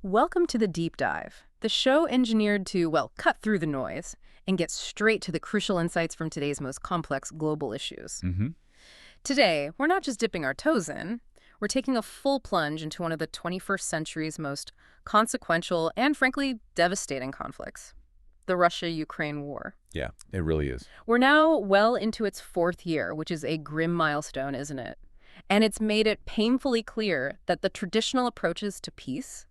Welcome to the Deep Dive, the show engineered to, well, cut through the noise and get straight to the crucial insights from today's most complex global issues. Hmm. Today, we're not just dipping our toes in, we're taking a full plunge into one of the 21st century's most consequential and, frankly, devastating conflicts, the Russia-Ukraine war. Yeah, it really is. We're now well into its fourth year, which is a grim milestone, isn't it? And it's made it painfully clear that the traditional approaches to peace,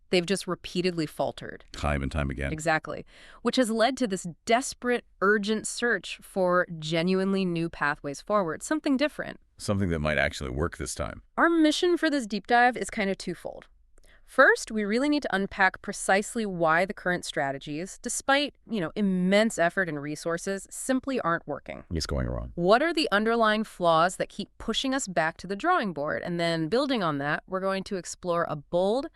they've just repeatedly faltered. Time and time again. Exactly. Which has led to this desperate, urgent search for genuinely new pathways forward, something different. Something that might actually work this time. Our mission for this deep dive is kind of twofold. First, we really need to unpack precisely why the current strategies, despite, immense effort and resources, simply aren't working. It's going wrong. What are the underlying flaws that keep pushing us back to the drawing board? And then building on that, we're going to explore a bold,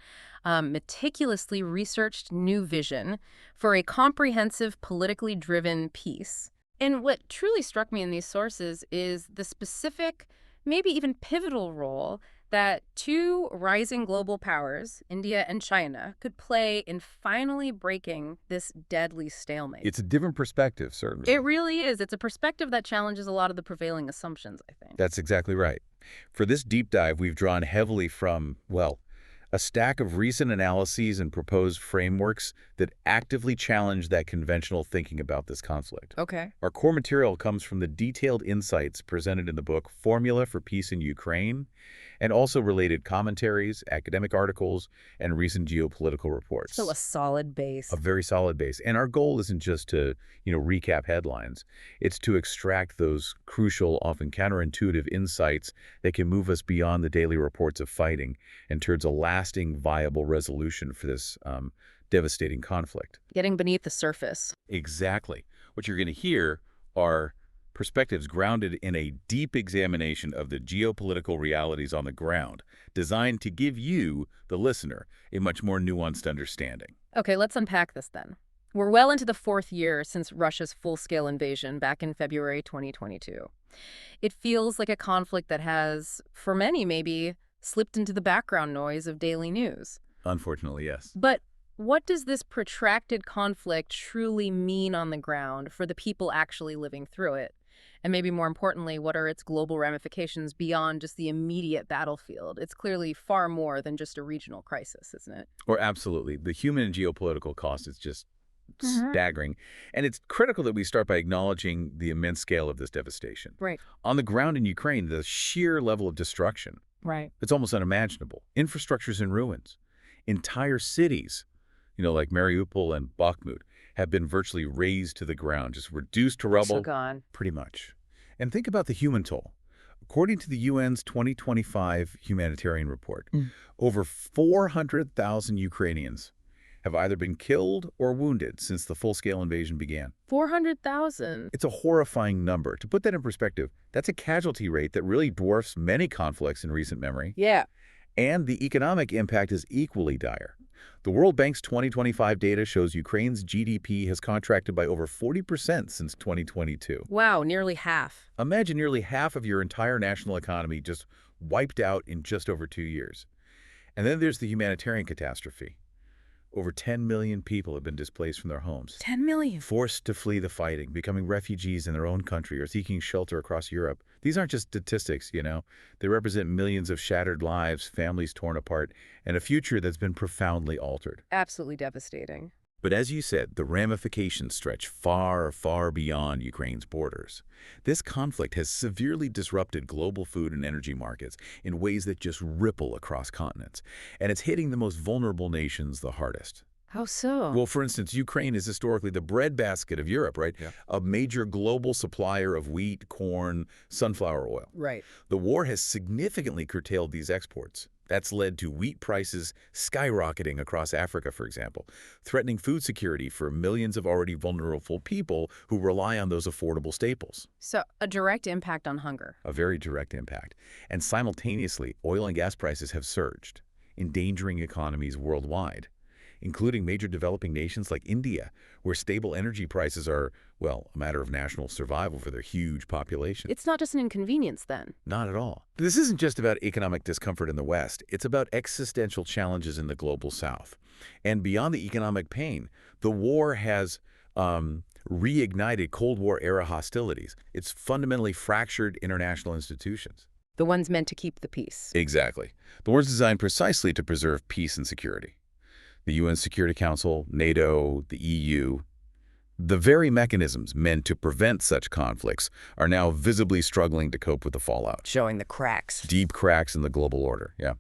meticulously researched new vision for a comprehensive, politically driven peace. And what truly struck me in these sources is the specific, maybe even pivotal role that two rising global powers, India and China, could play in finally breaking this deadly stalemate. It's a different perspective, certainly. It really is. It's a perspective that challenges a lot of the prevailing assumptions, I think. That's exactly right. For this deep dive, we've drawn heavily from, well, a stack of recent analyses and proposed frameworks that actively challenge that conventional thinking about this conflict. Okay. Our core material comes from the detailed insights presented in the book Formula for Peace in Ukraine, and also related commentaries, academic articles, and recent geopolitical reports. So a solid base. A very solid base. And our goal isn't just to, recap headlines. It's to extract those crucial, often counterintuitive insights that can move us beyond the daily reports of fighting and towards a lasting, viable resolution for this devastating conflict. Getting beneath the surface. Exactly. What you're going to hear are perspectives grounded in a deep examination of the geopolitical realities on the ground, designed to give you, the listener, a much more nuanced understanding. Okay, let's unpack this then. We're well into the fourth year since Russia's full-scale invasion back in February 2022. It feels like a conflict that has, for many maybe, slipped into the background noise of daily news. Unfortunately, yes. But what does this protracted conflict truly mean on the ground for the people actually living through it? And maybe more importantly, what are its global ramifications beyond just the immediate battlefield? It's clearly far more than just a regional crisis, isn't it? Or absolutely. The human and geopolitical cost is just staggering. And it's critical that we start by acknowledging the immense scale of this devastation. Right. On the ground in Ukraine, the sheer level of destruction, Right. it's almost unimaginable. Infrastructure's in ruins. Entire cities, like Mariupol and Bakhmut, have been virtually razed to the ground, just reduced to rubble. So gone. Pretty much. And think about the human toll. According to the UN's 2025 humanitarian report, over 400,000 Ukrainians have either been killed or wounded since the full-scale invasion began. 400,000. It's a horrifying number. To put that in perspective, that's a casualty rate that really dwarfs many conflicts in recent memory. Yeah. And the economic impact is equally dire. The World Bank's 2025 data shows Ukraine's GDP has contracted by over 40% since 2022. Wow, nearly half. Imagine nearly half of your entire national economy just wiped out in just over 2 years. And then there's the humanitarian catastrophe. Over 10 million people have been displaced from their homes, 10 million. forced to flee the fighting, becoming refugees in their own country or seeking shelter across Europe. These aren't just statistics, They represent millions of shattered lives, families torn apart, and a future that's been profoundly altered. Absolutely devastating. But as you said, the ramifications stretch far, far beyond Ukraine's borders. This conflict has severely disrupted global food and energy markets in ways that just ripple across continents. And it's hitting the most vulnerable nations the hardest. How so? Well, for instance, Ukraine is historically the breadbasket of Europe, right? Yeah. A major global supplier of wheat, corn, sunflower oil. Right. The war has significantly curtailed these exports. That's led to wheat prices skyrocketing across Africa, for example, threatening food security for millions of already vulnerable people who rely on those affordable staples. So a direct impact on hunger. A very direct impact. And simultaneously, oil and gas prices have surged, endangering economies worldwide. including major developing nations like India, where stable energy prices are, well, a matter of national survival for their huge population. It's not just an inconvenience then. Not at all. This isn't just about economic discomfort in the West. It's about existential challenges in the global South. And beyond the economic pain, the war has reignited Cold War-era hostilities. It's fundamentally fractured international institutions. The ones meant to keep the peace. Exactly. The war's designed precisely to preserve peace and security. The UN Security Council, NATO, the EU, the very mechanisms meant to prevent such conflicts are now visibly struggling to cope with the fallout. Showing the cracks. Deep cracks in the global order, yeah.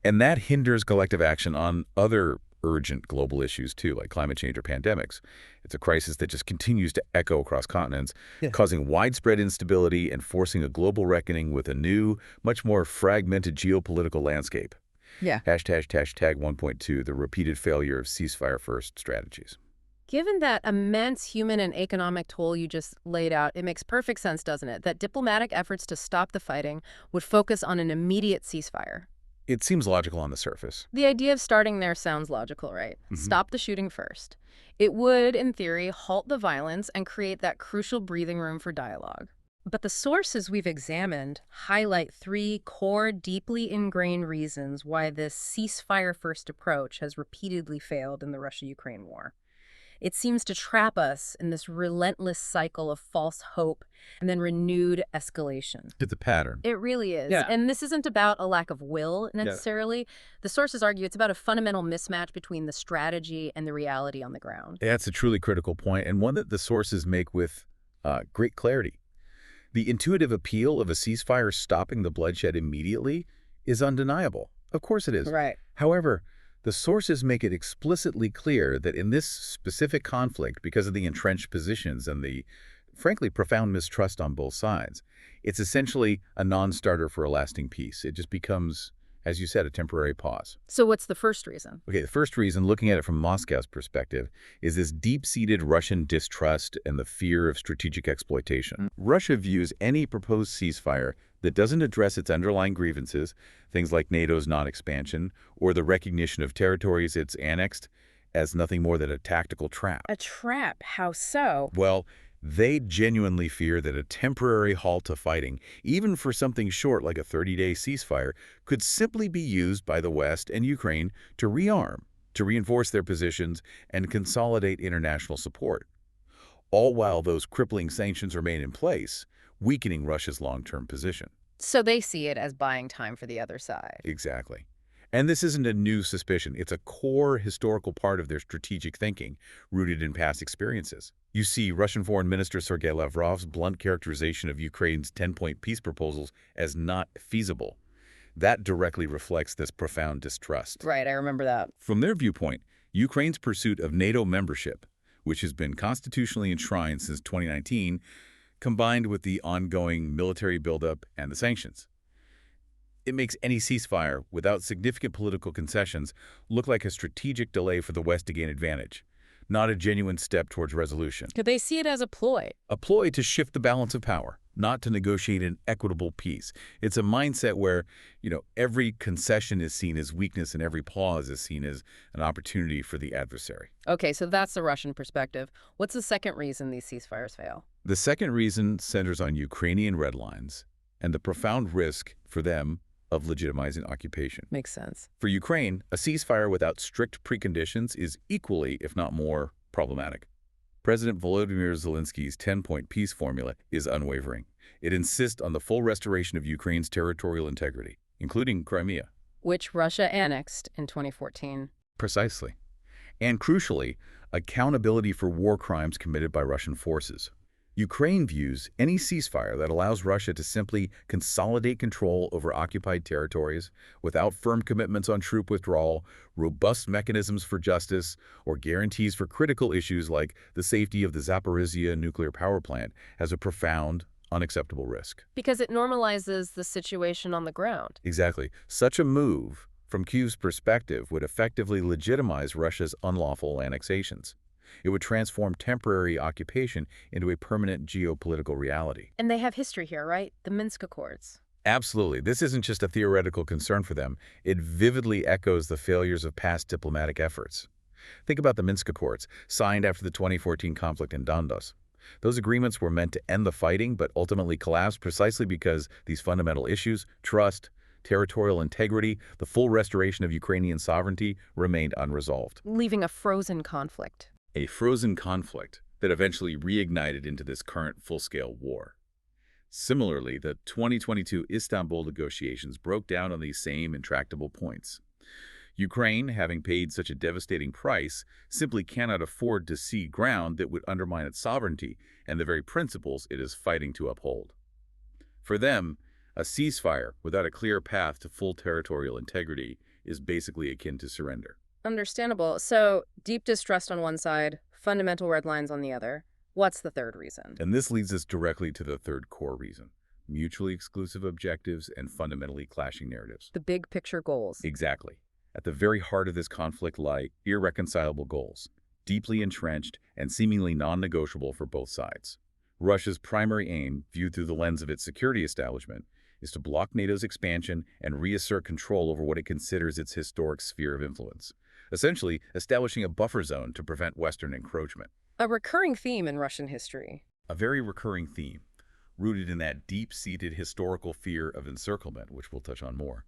And that hinders collective action on other urgent global issues too, like climate change or pandemics. It's a crisis that just continues to echo across continents, causing widespread instability and forcing a global reckoning with a new, much more fragmented geopolitical landscape. Yeah. Hashtag 1.2, the repeated failure of ceasefire-first strategies. Given that immense human and economic toll you just laid out, it makes perfect sense, doesn't it, that diplomatic efforts to stop the fighting would focus on an immediate ceasefire. It seems logical on the surface. The idea of starting there sounds logical, right? Stop the shooting first. It would, in theory, halt the violence and create that crucial breathing room for dialogue. But the sources we've examined highlight three core, deeply ingrained reasons why this ceasefire-first approach has repeatedly failed in the Russia-Ukraine war. It seems to trap us in this relentless cycle of false hope and then renewed escalation. It's a pattern. It really is. Yeah. And this isn't about a lack of will, necessarily. The sources argue it's about a fundamental mismatch between the strategy and the reality on the ground. That's a truly critical point, and one that the sources make with great clarity. The intuitive appeal of a ceasefire stopping the bloodshed immediately is undeniable. Of course it is. Right. However, the sources make it explicitly clear that in this specific conflict, because of the entrenched positions and the, frankly, profound mistrust on both sides, it's essentially a non-starter for a lasting peace. It just becomes, as you said, a temporary pause. So what's the first reason? Okay, the first reason, looking at it from Moscow's perspective, is this deep-seated Russian distrust and the fear of strategic exploitation. Russia views any proposed ceasefire that doesn't address its underlying grievances, things like NATO's non-expansion or the recognition of territories it's annexed, as nothing more than a tactical trap. A trap? How so? Well, they genuinely fear that a temporary halt to fighting, even for something short like a 30-day ceasefire, could simply be used by the West and Ukraine to rearm, to reinforce their positions, and consolidate international support. All while those crippling sanctions remain in place, weakening Russia's long-term position. So they see it as buying time for the other side. Exactly. And this isn't a new suspicion. It's a core historical part of their strategic thinking, rooted in past experiences. You see Russian Foreign Minister Sergei Lavrov's blunt characterization of Ukraine's 10-point peace proposals as not feasible. That directly reflects this profound distrust. Right, I remember that. From their viewpoint, Ukraine's pursuit of NATO membership, which has been constitutionally enshrined since 2019, combined with the ongoing military buildup and the sanctions, it makes any ceasefire without significant political concessions look like a strategic delay for the West to gain advantage, not a genuine step towards resolution. Could they see it as a ploy? A ploy to shift the balance of power, not to negotiate an equitable peace. It's a mindset where, every concession is seen as weakness and every pause is seen as an opportunity for the adversary. Okay, so that's the Russian perspective. What's the second reason these ceasefires fail? The second reason centers on Ukrainian red lines and the profound risk for them of legitimizing occupation. Makes sense. For Ukraine, a ceasefire without strict preconditions is equally, if not more, problematic. President Volodymyr Zelensky's 10-point peace formula is unwavering. It insists on the full restoration of Ukraine's territorial integrity, including Crimea. Which Russia annexed in 2014. Precisely. And crucially, accountability for war crimes committed by Russian forces. Ukraine views any ceasefire that allows Russia to simply consolidate control over occupied territories without firm commitments on troop withdrawal, robust mechanisms for justice, or guarantees for critical issues like the safety of the Zaporizhzhia nuclear power plant as a profound, unacceptable risk. Because it normalizes the situation on the ground. Exactly. Such a move, from Kyiv's perspective, would effectively legitimize Russia's unlawful annexations. It would transform temporary occupation into a permanent geopolitical reality. And they have history here, right? The Minsk Accords. Absolutely. This isn't just a theoretical concern for them. It vividly echoes the failures of past diplomatic efforts. Think about the Minsk Accords, signed after the 2014 conflict in Donbas. Those agreements were meant to end the fighting, but ultimately collapsed precisely because these fundamental issues, trust, territorial integrity, the full restoration of Ukrainian sovereignty, remained unresolved. Leaving a frozen conflict. A frozen conflict that eventually reignited into this current full-scale war. Similarly, the 2022 Istanbul negotiations broke down on these same intractable points. Ukraine, having paid such a devastating price, simply cannot afford to cede ground that would undermine its sovereignty and the very principles it is fighting to uphold. For them, a ceasefire without a clear path to full territorial integrity is basically akin to surrender. Understandable. So, deep distrust on one side, fundamental red lines on the other. What's the third reason? And this leads us directly to the third core reason: mutually exclusive objectives and fundamentally clashing narratives. The big picture goals. Exactly. At the very heart of this conflict lie irreconcilable goals, deeply entrenched and seemingly non-negotiable for both sides. Russia's primary aim, viewed through the lens of its security establishment, is to block NATO's expansion and reassert control over what it considers its historic sphere of influence, essentially establishing a buffer zone to prevent Western encroachment. A recurring theme in Russian history. A very recurring theme, rooted in that deep-seated historical fear of encirclement, which we'll touch on more.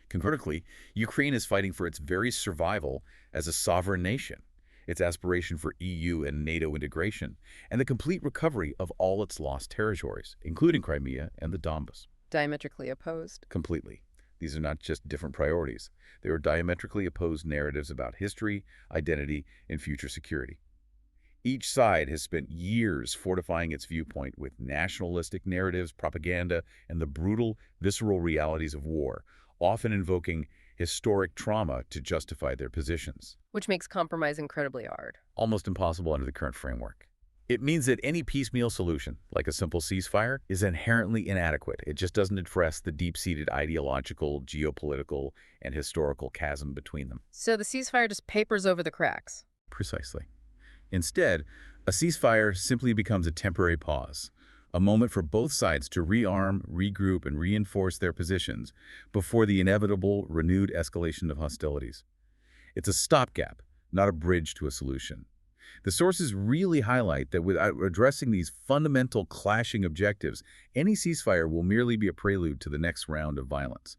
Concurrently, Ukraine is fighting for its very survival as a sovereign nation, its aspiration for EU and NATO integration, and the complete recovery of all its lost territories, including Crimea and the Donbas. Diametrically opposed. Completely. These are not just different priorities. They are diametrically opposed narratives about history, identity, and future security. Each side has spent years fortifying its viewpoint with nationalistic narratives, propaganda, and the brutal, visceral realities of war, often invoking historic trauma to justify their positions. Which makes compromise incredibly hard. Almost impossible under the current framework. It means that any piecemeal solution, like a simple ceasefire, is inherently inadequate. It just doesn't address the deep-seated ideological, geopolitical, and historical chasm between them. So the ceasefire just papers over the cracks. Precisely. Instead, a ceasefire simply becomes a temporary pause, a moment for both sides to rearm, regroup, and reinforce their positions before the inevitable renewed escalation of hostilities. It's a stopgap, not a bridge to a solution. The sources really highlight that without addressing these fundamental clashing objectives, any ceasefire will merely be a prelude to the next round of violence.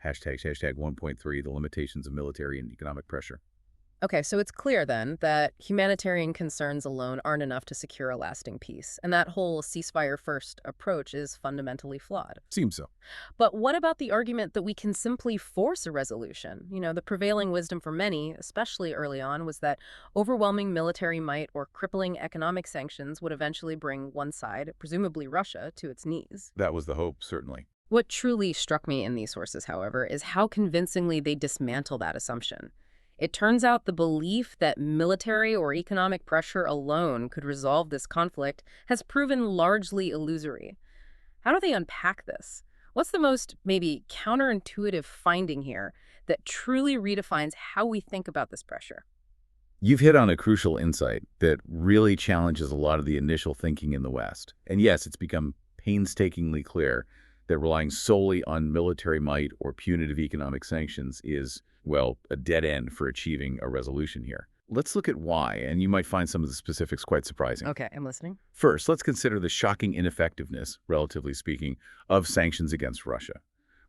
Hashtag 1.3, the limitations of military and economic pressure. Okay, so it's clear then that humanitarian concerns alone aren't enough to secure a lasting peace, and that whole ceasefire-first approach is fundamentally flawed. Seems so. But what about the argument that we can simply force a resolution? You know, the prevailing wisdom for many, especially early on, was that overwhelming military might or crippling economic sanctions would eventually bring one side, presumably Russia, to its knees. That was the hope, certainly. What truly struck me in these sources, however, is how convincingly they dismantle that assumption. It turns out the belief that military or economic pressure alone could resolve this conflict has proven largely illusory. How do they unpack this? What's the most, maybe, counterintuitive finding here that truly redefines how we think about this pressure? You've hit on a crucial insight that really challenges a lot of the initial thinking in the West. And yes, it's become painstakingly clear that relying solely on military might or punitive economic sanctions is, well, a dead end for achieving a resolution here. Let's look at why, and you might find some of the specifics quite surprising. Okay, I'm listening. First, let's consider the shocking ineffectiveness, relatively speaking, of sanctions against Russia.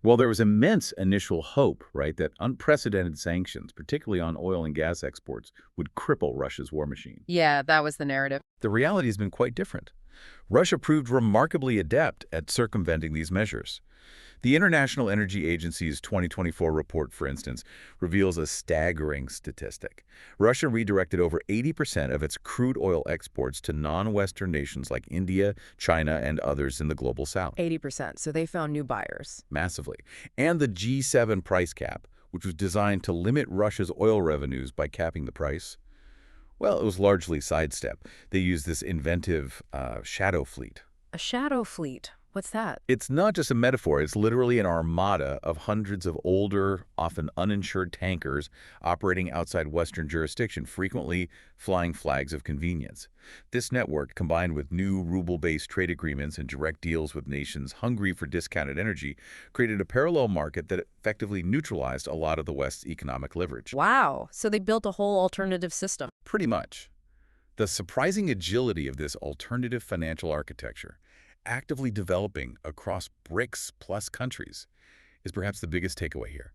Well, there was immense initial hope, right, that unprecedented sanctions, particularly on oil and gas exports, would cripple Russia's war machine. Yeah, that was the narrative. The reality has been quite different. Russia proved remarkably adept at circumventing these measures. The International Energy Agency's 2024 report, for instance, reveals a staggering statistic. Russia redirected over 80% of its crude oil exports to non-Western nations like India, China, and others in the global south. 80%, so they found new buyers. Massively. And the G7 price cap, which was designed to limit Russia's oil revenues by capping the price, well, it was largely sidestep. They used this inventive shadow fleet. A shadow fleet. What's that? It's not just a metaphor, it's literally an armada of hundreds of older, often uninsured tankers operating outside Western jurisdiction, frequently flying flags of convenience. This network, combined with new ruble-based trade agreements and direct deals with nations hungry for discounted energy, created a parallel market that effectively neutralized a lot of the West's economic leverage. Wow. So they built a whole alternative system. Pretty much. The surprising agility of this alternative financial architecture, actively developing across BRICS plus countries, is perhaps the biggest takeaway here.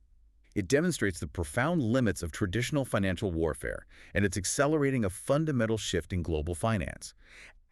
It demonstrates the profound limits of traditional financial warfare, and it's accelerating a fundamental shift in global finance,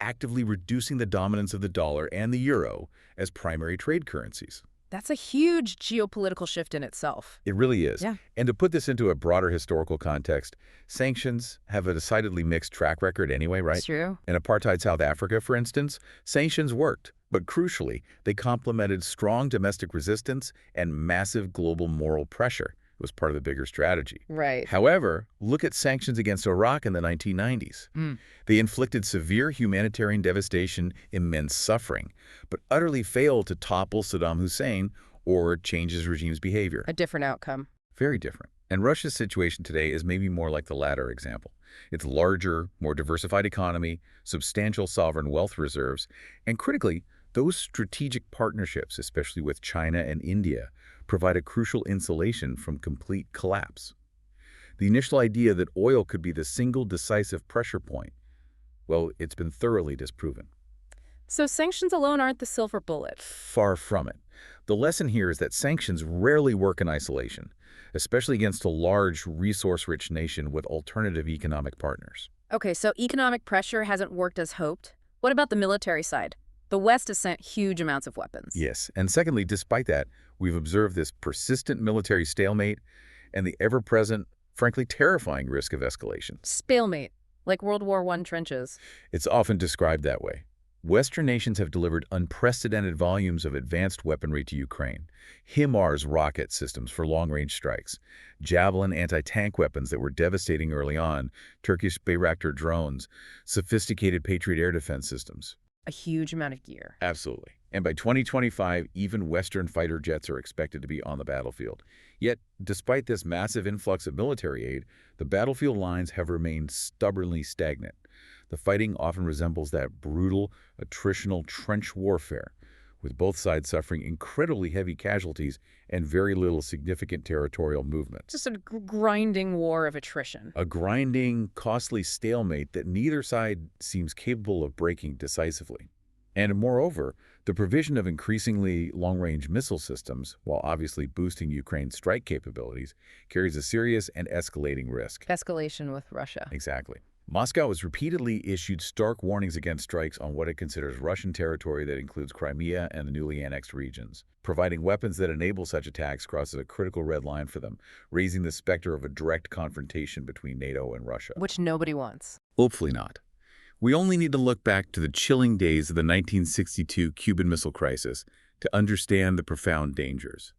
actively reducing the dominance of the dollar and the euro as primary trade currencies. That's a huge geopolitical shift in itself. It really is. Yeah. And to put this into a broader historical context, sanctions have a decidedly mixed track record anyway, right? It's true. In apartheid South Africa, for instance, sanctions worked, but crucially, they complemented strong domestic resistance and massive global moral pressure. It was part of the bigger strategy. Right. However, look at sanctions against Iraq in the 1990s. They inflicted severe humanitarian devastation, immense suffering, but utterly failed to topple Saddam Hussein or change his regime's behavior. A different outcome. Very different. And Russia's situation today is maybe more like the latter example. Its larger, more diversified economy, substantial sovereign wealth reserves, and critically, those strategic partnerships, especially with China and India, provide a crucial insulation from complete collapse. The initial idea that oil could be the single decisive pressure point, well, it's been thoroughly disproven. So sanctions alone aren't the silver bullet. Far from it. The lesson here is that sanctions rarely work in isolation, especially against a large, resource-rich nation with alternative economic partners. Okay, so economic pressure hasn't worked as hoped. What about the military side? The West has sent huge amounts of weapons. Yes, and secondly, despite that, we've observed this persistent military stalemate and the ever-present, frankly terrifying risk of escalation. Stalemate, like World War I trenches. It's often described that way. Western nations have delivered unprecedented volumes of advanced weaponry to Ukraine. HIMARS rocket systems for long-range strikes, Javelin anti-tank weapons that were devastating early on, Turkish Bayraktar drones, sophisticated Patriot air defense systems. A huge amount of gear. Absolutely. And by 2025, even Western fighter jets are expected to be on the battlefield. Yet, despite this massive influx of military aid, the battlefield lines have remained stubbornly stagnant. The fighting often resembles that brutal, attritional trench warfare, with both sides suffering incredibly heavy casualties and very little significant territorial movement. Just a grinding war of attrition. A grinding, costly stalemate that neither side seems capable of breaking decisively. And moreover, the provision of increasingly long-range missile systems, while obviously boosting Ukraine's strike capabilities, carries a serious and escalating risk. Escalation with Russia. Exactly. Moscow has repeatedly issued stark warnings against strikes on what it considers Russian territory that includes Crimea and the newly annexed regions. Providing weapons that enable such attacks crosses a critical red line for them, raising the specter of a direct confrontation between NATO and Russia. Which nobody wants. Hopefully not. We only need to look back to the chilling days of the 1962 Cuban Missile Crisis to understand the profound dangers.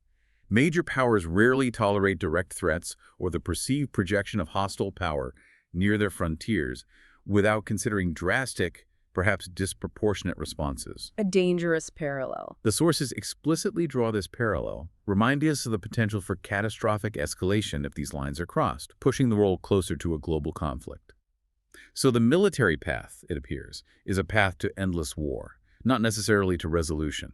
Major powers rarely tolerate direct threats or the perceived projection of hostile power near their frontiers without considering drastic, perhaps disproportionate responses. A dangerous parallel. The sources explicitly draw this parallel, reminding us of the potential for catastrophic escalation if these lines are crossed, pushing the world closer to a global conflict. So the military path, it appears, is a path to endless war, not necessarily to resolution.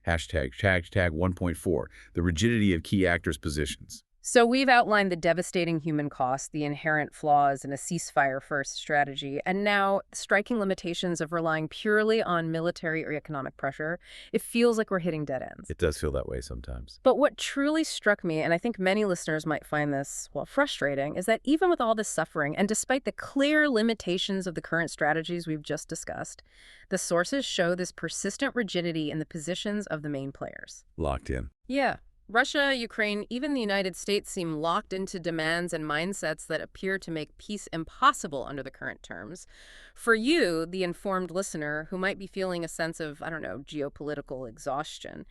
Hashtag 1.4, the rigidity of key actors' positions. So we've outlined the devastating human cost, the inherent flaws in a ceasefire-first strategy, and now striking limitations of relying purely on military or economic pressure. It feels like we're hitting dead ends. It does feel that way sometimes. But what truly struck me, and I think many listeners might find this, well, frustrating, is that even with all this suffering, and despite the clear limitations of the current strategies we've just discussed, the sources show this persistent rigidity in the positions of the main players. Locked in. Yeah. Russia, Ukraine, even the United States seem locked into demands and mindsets that appear to make peace impossible under the current terms. For you, the informed listener, who might be feeling a sense of, I don't know, geopolitical exhaustion,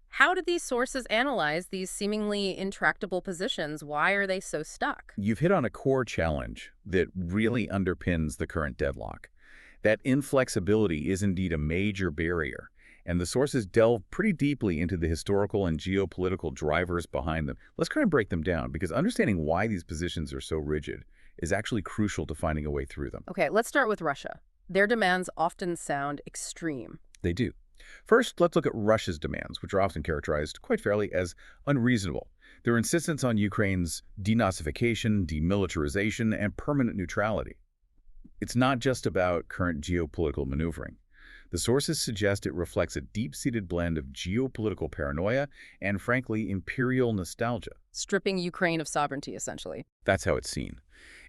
how do these sources analyze these seemingly intractable positions? Why are they so stuck? You've hit on a core challenge that really underpins the current deadlock. That inflexibility is indeed a major barrier, And the sources delve pretty deeply into the historical and geopolitical drivers behind them. Let's kind of break them down, because understanding why these positions are so rigid is actually crucial to finding a way through them. Okay, let's start with Russia. Their demands often sound extreme. They do. First, let's look at Russia's demands, which are often characterized quite fairly as unreasonable. Their insistence on Ukraine's denazification, demilitarization, and permanent neutrality. It's not just about current geopolitical maneuvering. The sources suggest it reflects a deep-seated blend of geopolitical paranoia and, frankly, imperial nostalgia. Stripping Ukraine of sovereignty, essentially. That's how it's seen.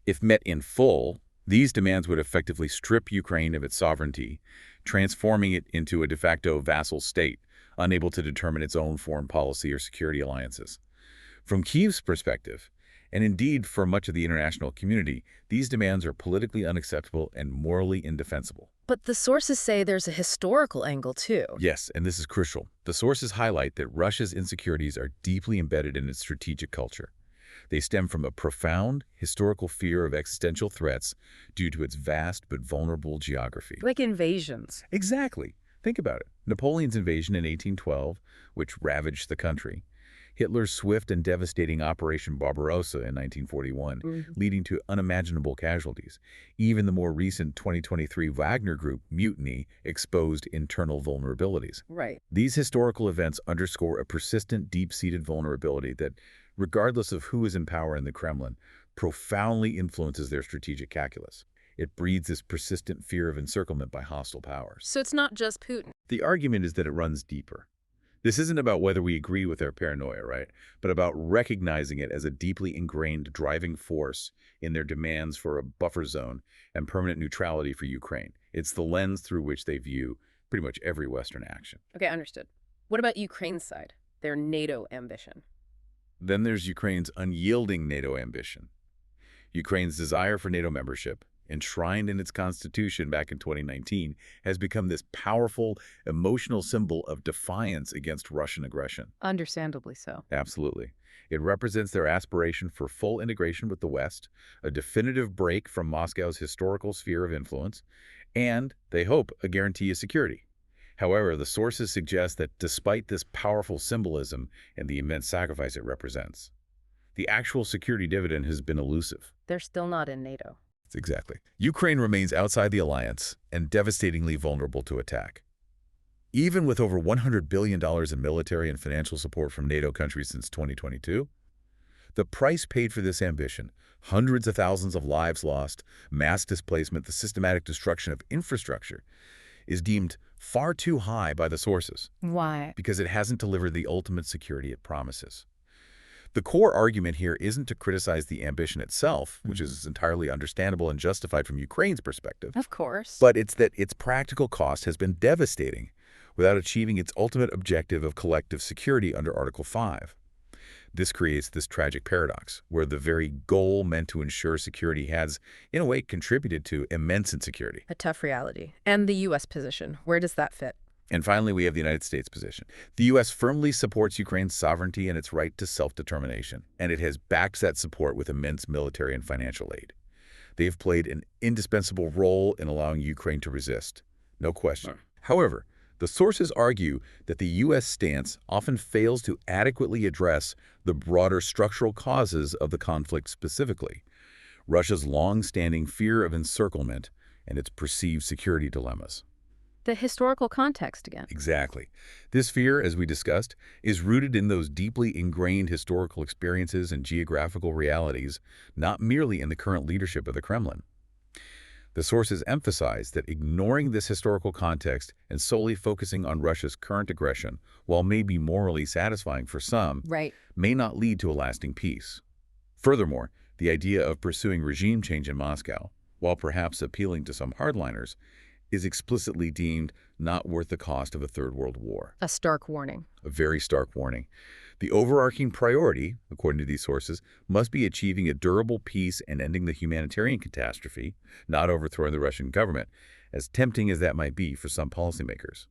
If met in full, these demands would effectively strip Ukraine of its sovereignty, transforming it into a de facto vassal state, unable to determine its own foreign policy or security alliances. From Kyiv's perspective, and indeed for much of the international community, these demands are politically unacceptable and morally indefensible. But the sources say there's a historical angle, too. Yes, and this is crucial. The sources highlight that Russia's insecurities are deeply embedded in its strategic culture. They stem from a profound historical fear of existential threats due to its vast but vulnerable geography. Like invasions. Exactly. Think about it. Napoleon's invasion in 1812, which ravaged the country. Hitler's swift and devastating Operation Barbarossa in 1941, leading to unimaginable casualties. Even the more recent 2023 Wagner Group mutiny exposed internal vulnerabilities. Right. These historical events underscore a persistent, deep-seated vulnerability that, regardless of who is in power in the Kremlin, profoundly influences their strategic calculus. It breeds this persistent fear of encirclement by hostile powers. So it's not just Putin. The argument is that it runs deeper. This isn't about whether we agree with their paranoia, right? But about recognizing it as a deeply ingrained driving force in their demands for a buffer zone and permanent neutrality for Ukraine. It's the lens through which they view pretty much every Western action. Okay, understood. What about Ukraine's side? Their NATO ambition. Then there's Ukraine's unyielding NATO ambition. Ukraine's desire for NATO membership, enshrined in its constitution back in 2019, has become this powerful, emotional symbol of defiance against Russian aggression. Understandably so. Absolutely. It represents their aspiration for full integration with the West, a definitive break from Moscow's historical sphere of influence, and, they hope, a guarantee of security. However, the sources suggest that despite this powerful symbolism and the immense sacrifice it represents, the actual security dividend has been elusive. They're still not in NATO. Exactly. Ukraine remains outside the alliance and devastatingly vulnerable to attack. Even with over $100 billion in military and financial support from NATO countries since 2022, the price paid for this ambition, hundreds of thousands of lives lost, mass displacement, the systematic destruction of infrastructure, is deemed far too high by the sources. Why? Because it hasn't delivered the ultimate security it promises. The core argument here isn't to criticize the ambition itself, which is entirely understandable and justified from Ukraine's perspective, Of course. but it's that its practical cost has been devastating without achieving its ultimate objective of collective security under Article 5. This creates this tragic paradox, where the very goal meant to ensure security has, in a way, contributed to immense insecurity. A tough reality. And the U.S. position, where does that fit? And finally, we have the United States position. The U.S. firmly supports Ukraine's sovereignty and its right to self-determination, and it has backed that support with immense military and financial aid. They have played an indispensable role in allowing Ukraine to resist, no question. However, the sources argue that the U.S. stance often fails to adequately address the broader structural causes of the conflict specifically, Russia's long-standing fear of encirclement and its perceived security dilemmas. The historical context again. Exactly. This fear, as we discussed, is rooted in those deeply ingrained historical experiences and geographical realities, not merely in the current leadership of the Kremlin. The sources emphasize that ignoring this historical context and solely focusing on Russia's current aggression, while may be morally satisfying for some, Right. may not lead to a lasting peace. Furthermore, the idea of pursuing regime change in Moscow, while perhaps appealing to some hardliners, is explicitly deemed not worth the cost of a Third World War. A stark warning. A very stark warning. The overarching priority, according to these sources, must be achieving a durable peace and ending the humanitarian catastrophe, not overthrowing the Russian government, as tempting as that might be for some policymakers.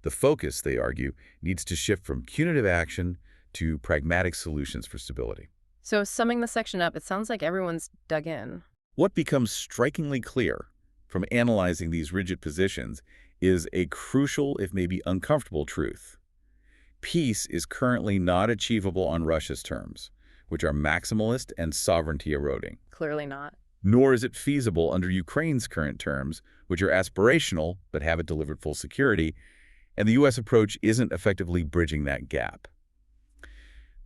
The focus, they argue, needs to shift from punitive action to pragmatic solutions for stability. So summing the section up, it sounds like everyone's dug in. What becomes strikingly clear from analyzing these rigid positions is a crucial, if maybe uncomfortable, truth. Peace is currently not achievable on Russia's terms, which are maximalist and sovereignty eroding. Clearly not. Nor is it feasible under Ukraine's current terms, which are aspirational but haven't delivered full security, and the U.S. approach isn't effectively bridging that gap.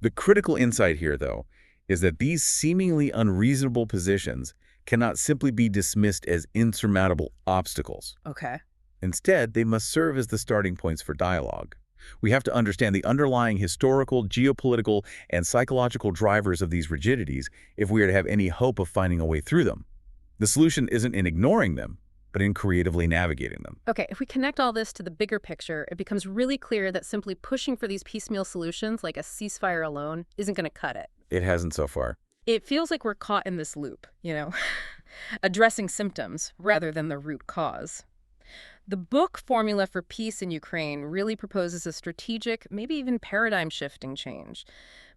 The critical insight here, though, is that these seemingly unreasonable positions cannot simply be dismissed as insurmountable obstacles. Okay. Instead, they must serve as the starting points for dialogue. We have to understand the underlying historical, geopolitical, and psychological drivers of these rigidities if we are to have any hope of finding a way through them. The solution isn't in ignoring them, but in creatively navigating them. Okay, if we connect all this to the bigger picture, it becomes really clear that simply pushing for these piecemeal solutions, like a ceasefire alone, isn't going to cut it. It hasn't so far. It feels like we're caught in this loop, addressing symptoms rather than the root cause. The book Formula for Peace in Ukraine really proposes a strategic, maybe even paradigm-shifting change,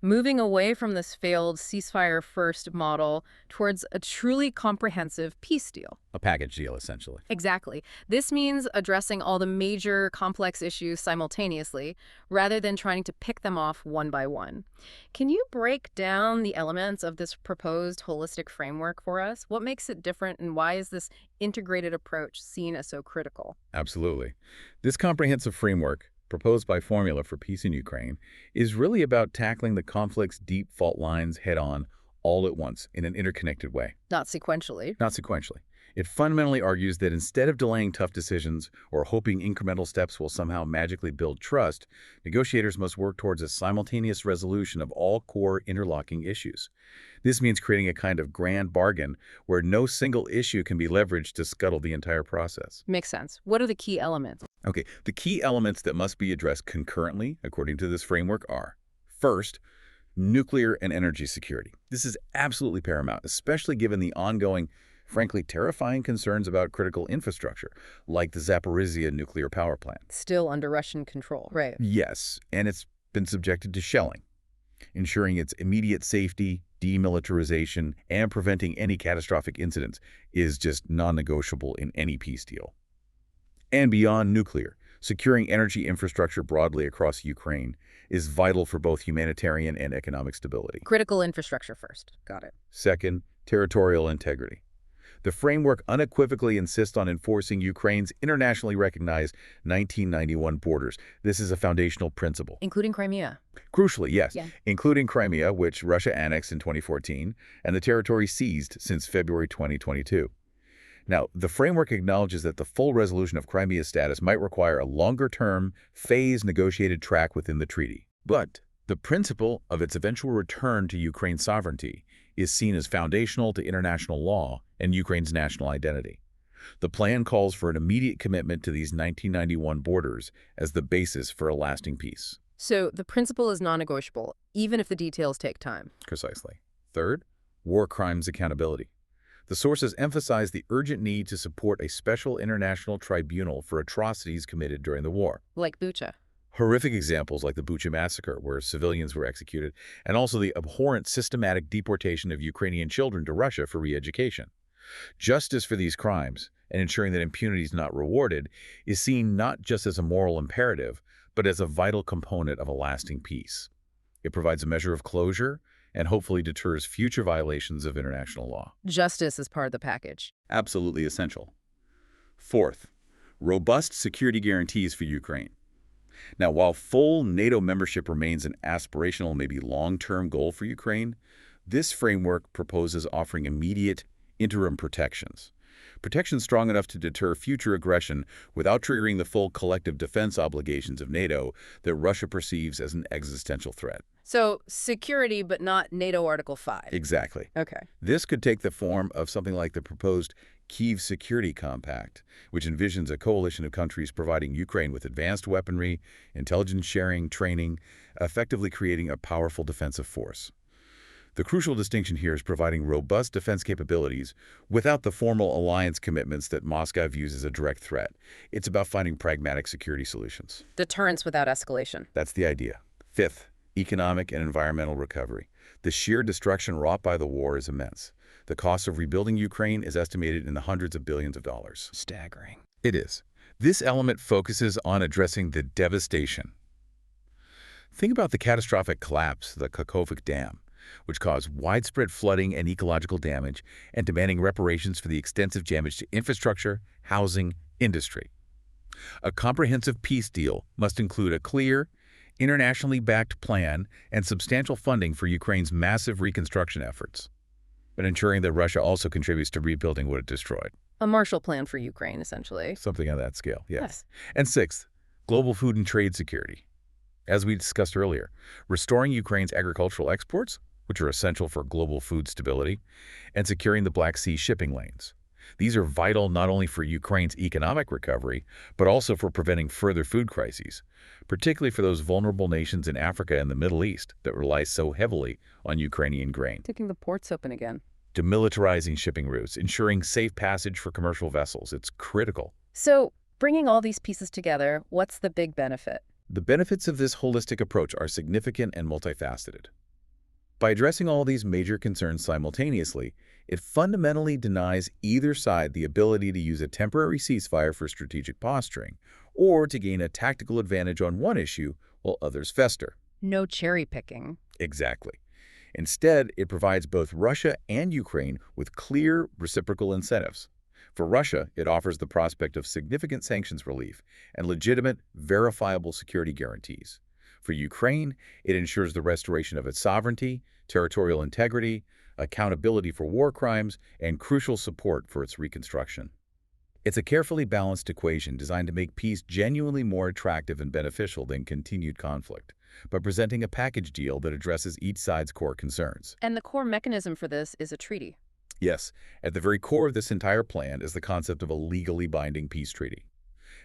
moving away from this failed ceasefire-first model towards a truly comprehensive peace deal. A package deal, essentially. Exactly. This means addressing all the major complex issues simultaneously, rather than trying to pick them off one by one. Can you break down the elements of this proposed holistic framework for us? What makes it different, and why is this integrated approach seen as so critical? Absolutely. This comprehensive framework, proposed by Formula for Peace in Ukraine, is really about tackling the conflict's deep fault lines head-on, all at once, in an interconnected way. Not sequentially. Not sequentially. It fundamentally argues that instead of delaying tough decisions or hoping incremental steps will somehow magically build trust, negotiators must work towards a simultaneous resolution of all core interlocking issues. This means creating a kind of grand bargain where no single issue can be leveraged to scuttle the entire process. Makes sense. What are the key elements? Okay, the key elements that must be addressed concurrently, according to this framework, are, first, nuclear and energy security. This is absolutely paramount, especially given the ongoing, frankly terrifying concerns about critical infrastructure, like the Zaporizhzhia nuclear power plant. Still under Russian control. Right. Yes, and it's been subjected to shelling. Ensuring its immediate safety, demilitarization, and preventing any catastrophic incidents is just non-negotiable in any peace deal. And beyond nuclear, securing energy infrastructure broadly across Ukraine is vital for both humanitarian and economic stability. Critical infrastructure first. Got it. Second, territorial integrity. The framework unequivocally insists on enforcing Ukraine's internationally recognized 1991 borders. This is a foundational principle. Including Crimea. Crucially, yes, Yeah. including Crimea, which Russia annexed in 2014, and the territory seized since February 2022. Now, the framework acknowledges that the full resolution of Crimea's status might require a longer-term, phased negotiated track within the treaty. But the principle of its eventual return to Ukraine's sovereignty is seen as foundational to international law and Ukraine's national identity. The plan calls for an immediate commitment to these 1991 borders as the basis for a lasting peace. So the principle is non-negotiable, even if the details take time. Precisely. Third, war crimes accountability. The sources emphasize the urgent need to support a special international tribunal for atrocities committed during the war. Like Bucha. Horrific examples like the Bucha massacre, where civilians were executed, and also the abhorrent systematic deportation of Ukrainian children to Russia for re-education. Justice for these crimes, and ensuring that impunity is not rewarded, is seen not just as a moral imperative, but as a vital component of a lasting peace. It provides a measure of closure and hopefully deters future violations of international law. Justice is part of the package. Absolutely essential. Fourth, robust security guarantees for Ukraine. Now, while full NATO membership remains an aspirational, maybe long-term goal for Ukraine, this framework proposes offering immediate interim protections. Protections strong enough to deter future aggression without triggering the full collective defense obligations of NATO that Russia perceives as an existential threat. So security, but not NATO Article 5. Exactly. Okay. This could take the form of something like the proposed Kyiv Security Compact, which envisions a coalition of countries providing Ukraine with advanced weaponry, intelligence sharing, training, effectively creating a powerful defensive force. The crucial distinction here is providing robust defense capabilities without the formal alliance commitments that Moscow views as a direct threat. It's about finding pragmatic security solutions. Deterrence without escalation. That's the idea. Fifth, economic and environmental recovery. The sheer destruction wrought by the war is immense. The cost of rebuilding Ukraine is estimated in the hundreds of billions of dollars. Staggering. It is. This element focuses on addressing the devastation. Think about the catastrophic collapse of the Kakhovik Dam, which caused widespread flooding and ecological damage, and demanding reparations for the extensive damage to infrastructure, housing, industry. A comprehensive peace deal must include a clear, internationally backed plan and substantial funding for Ukraine's massive reconstruction efforts, but ensuring that Russia also contributes to rebuilding what it destroyed. A Marshall Plan for Ukraine, essentially. Something on that scale, yes. Yes. And sixth, global food and trade security. As we discussed earlier, restoring Ukraine's agricultural exports, which are essential for global food stability, and securing the Black Sea shipping lanes. These are vital not only for Ukraine's economic recovery, but also for preventing further food crises, particularly for those vulnerable nations in Africa and the Middle East that rely so heavily on Ukrainian grain. Kicking the ports open again. Demilitarizing shipping routes, ensuring safe passage for commercial vessels. It's critical. So, bringing all these pieces together, what's the big benefit? The benefits of this holistic approach are significant and multifaceted. By addressing all these major concerns simultaneously, it fundamentally denies either side the ability to use a temporary ceasefire for strategic posturing, or to gain a tactical advantage on one issue while others fester. No cherry picking. Exactly. Instead, it provides both Russia and Ukraine with clear reciprocal incentives. For Russia, it offers the prospect of significant sanctions relief and legitimate, verifiable security guarantees. For Ukraine, it ensures the restoration of its sovereignty, territorial integrity, accountability for war crimes, and crucial support for its reconstruction. It's a carefully balanced equation designed to make peace genuinely more attractive and beneficial than continued conflict, by presenting a package deal that addresses each side's core concerns. And the core mechanism for this is a treaty. Yes, at the very core of this entire plan is the concept of a legally binding peace treaty.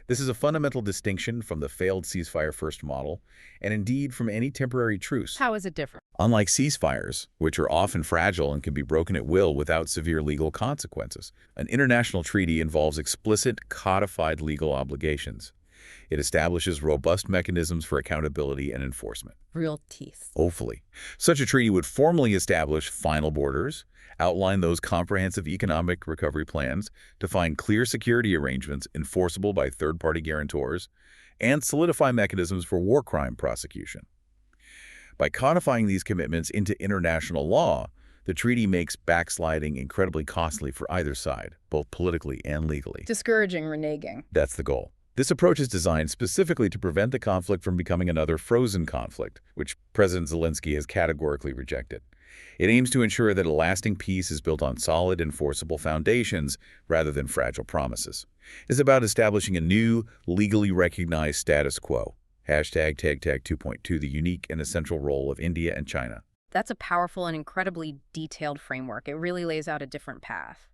This is a fundamental distinction from the failed ceasefire-first model, and indeed from any temporary truce. How is it different? Unlike ceasefires, which are often fragile and can be broken at will without severe legal consequences, an international treaty involves explicit, codified legal obligations. It establishes robust mechanisms for accountability and enforcement. Real teeth. Hopefully. Such a treaty would formally establish final borders, outline those comprehensive economic recovery plans, define clear security arrangements enforceable by third-party guarantors, and solidify mechanisms for war crime prosecution. By codifying these commitments into international law, the treaty makes backsliding incredibly costly for either side, both politically and legally. Discouraging reneging. That's the goal. This approach is designed specifically to prevent the conflict from becoming another frozen conflict, which President Zelensky has categorically rejected. It aims to ensure that a lasting peace is built on solid, enforceable foundations rather than fragile promises. It's about establishing a new, legally recognized status quo. #TAG 2.2, the unique and essential role of India and China. That's a powerful and incredibly detailed framework. It really lays out a different path.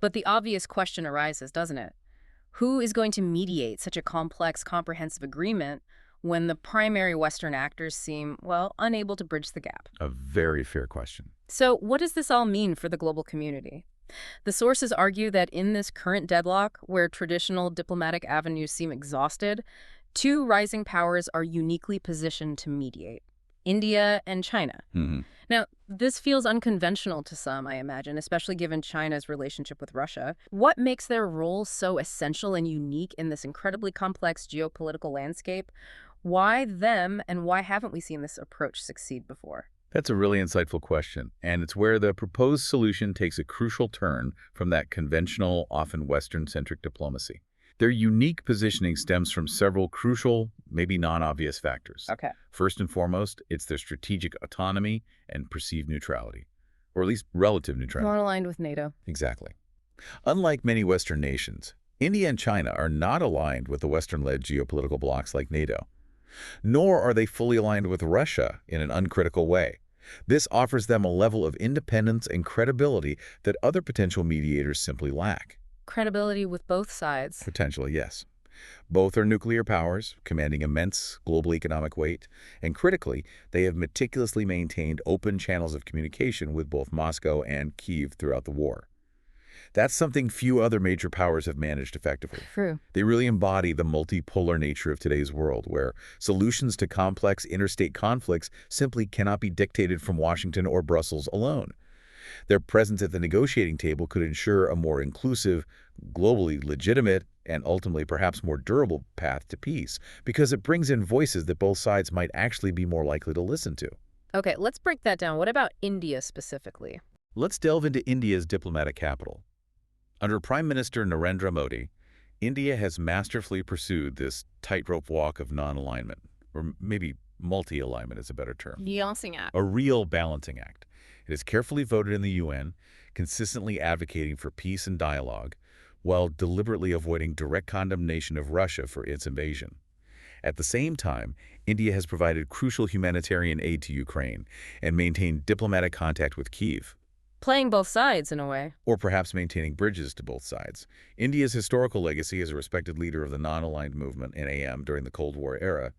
But the obvious question arises, doesn't it? Who is going to mediate such a complex, comprehensive agreement when the primary Western actors seem, well, unable to bridge the gap? A very fair question. So what does this all mean for the global community? The sources argue that in this current deadlock, where traditional diplomatic avenues seem exhausted, two rising powers are uniquely positioned to mediate: India and China. Now, this feels unconventional to some, I imagine, especially given China's relationship with Russia. What makes their role so essential and unique in this incredibly complex geopolitical landscape? Why them, and why haven't we seen this approach succeed before? That's a really insightful question, and it's where the proposed solution takes a crucial turn from that conventional, often Western-centric diplomacy. Their unique positioning stems from several crucial, maybe non-obvious factors. Okay. First and foremost, it's their strategic autonomy and perceived neutrality, or at least relative neutrality. Not aligned with NATO. Exactly. Unlike many Western nations, India and China are not aligned with the Western-led geopolitical blocs like NATO. Nor are they fully aligned with Russia in an uncritical way. This offers them a level of independence and credibility that other potential mediators simply lack. Credibility with both sides. Potentially, yes. Both are nuclear powers, commanding immense global economic weight, and critically, they have meticulously maintained open channels of communication with both Moscow and Kyiv throughout the war. That's something few other major powers have managed effectively. True. They really embody the multipolar nature of today's world, where solutions to complex interstate conflicts simply cannot be dictated from Washington or Brussels alone. Their presence at the negotiating table could ensure a more inclusive, globally legitimate, and ultimately perhaps more durable path to peace, because it brings in voices that both sides might actually be more likely to listen to. Okay, let's break that down. What about India specifically? Let's delve into India's diplomatic capital. Under Prime Minister Narendra Modi, India has masterfully pursued this tightrope walk of non-alignment, or maybe multi-alignment is a better term. Nuancing act. A real balancing act. It is carefully voted in the UN, consistently advocating for peace and dialogue, while deliberately avoiding direct condemnation of Russia for its invasion. At the same time, India has provided crucial humanitarian aid to Ukraine and maintained diplomatic contact with Kyiv, Playing both sides in a way. or perhaps maintaining bridges to both sides. India's historical legacy as a respected leader of the non-aligned movement NAM during the Cold War era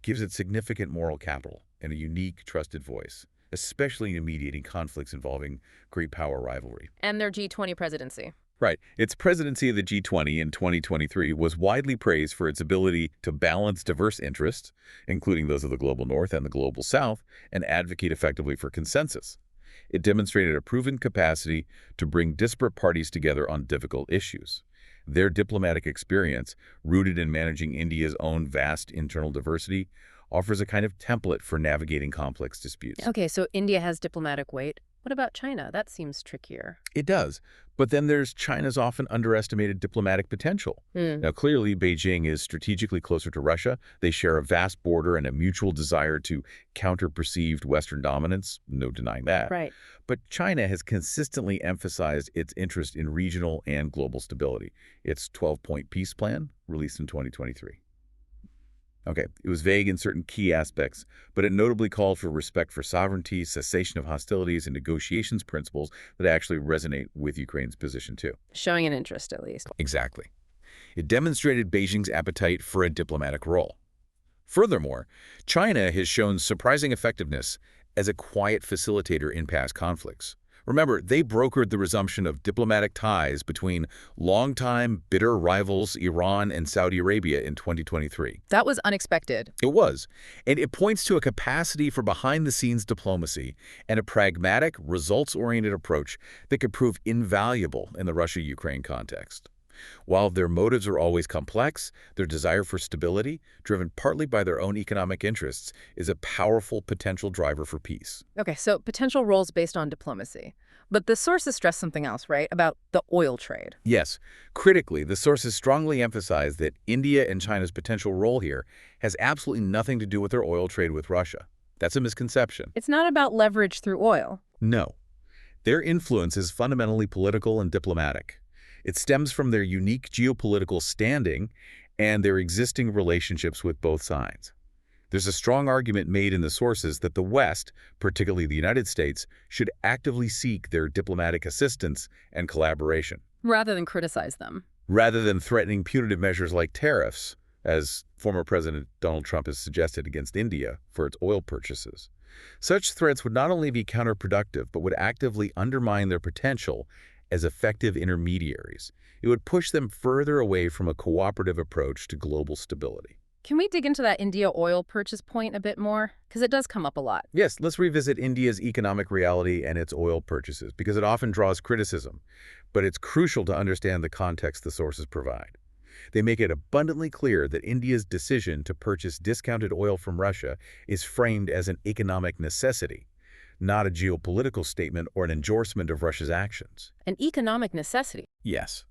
gives it significant moral capital and a unique, trusted voice, especially in mediating conflicts involving great power rivalry. And their G20 presidency. Right. Its presidency of the G20 in 2023 was widely praised for its ability to balance diverse interests, including those of the global north and the global south, and advocate effectively for consensus. It demonstrated a proven capacity to bring disparate parties together on difficult issues. Their diplomatic experience, rooted in managing India's own vast internal diversity, offers a kind of template for navigating complex disputes. Okay, so India has diplomatic weight. What about China? That seems trickier. It does. But then there's China's often underestimated diplomatic potential. Now, clearly, Beijing is strategically closer to Russia. They share a vast border and a mutual desire to counter perceived Western dominance. No denying that. Right. But China has consistently emphasized its interest in regional and global stability. Its 12-point peace plan, released in 2023. Okay, it was vague in certain key aspects, but it notably called for respect for sovereignty, cessation of hostilities, and negotiations principles that actually resonate with Ukraine's position too. Showing an interest, at least. Exactly. It demonstrated Beijing's appetite for a diplomatic role. Furthermore, China has shown surprising effectiveness as a quiet facilitator in past conflicts. Remember, they brokered the resumption of diplomatic ties between longtime bitter rivals Iran and Saudi Arabia in 2023. That was unexpected. It was, and it points to a capacity for behind-the-scenes diplomacy and a pragmatic, results-oriented approach that could prove invaluable in the Russia-Ukraine context. While their motives are always complex, their desire for stability, driven partly by their own economic interests, is a powerful potential driver for peace. Okay, so potential roles based on diplomacy. But the sources stress something else, right? About the oil trade. Yes, critically, the sources strongly emphasize that India and China's potential role here has absolutely nothing to do with their oil trade with Russia. That's a misconception. It's not about leverage through oil. No. Their influence is fundamentally political and diplomatic. It stems from their unique geopolitical standing and their existing relationships with both sides. There's a strong argument made in the sources that the West, particularly the United States, should actively seek their diplomatic assistance and collaboration, Rather than criticize them. rather than threatening punitive measures like tariffs, as former President Donald Trump has suggested against India for its oil purchases. Such threats would not only be counterproductive, but would actively undermine their potential as effective intermediaries. It would push them further away from a cooperative approach to global stability. Can we dig into that India oil purchase point a bit more? Because it does come up a lot. Yes, let's revisit India's economic reality and its oil purchases, because it often draws criticism, but it's crucial to understand the context the sources provide. They make it abundantly clear that India's decision to purchase discounted oil from Russia is framed as an economic necessity, not a geopolitical statement or an endorsement of Russia's actions. An economic necessity. Yes.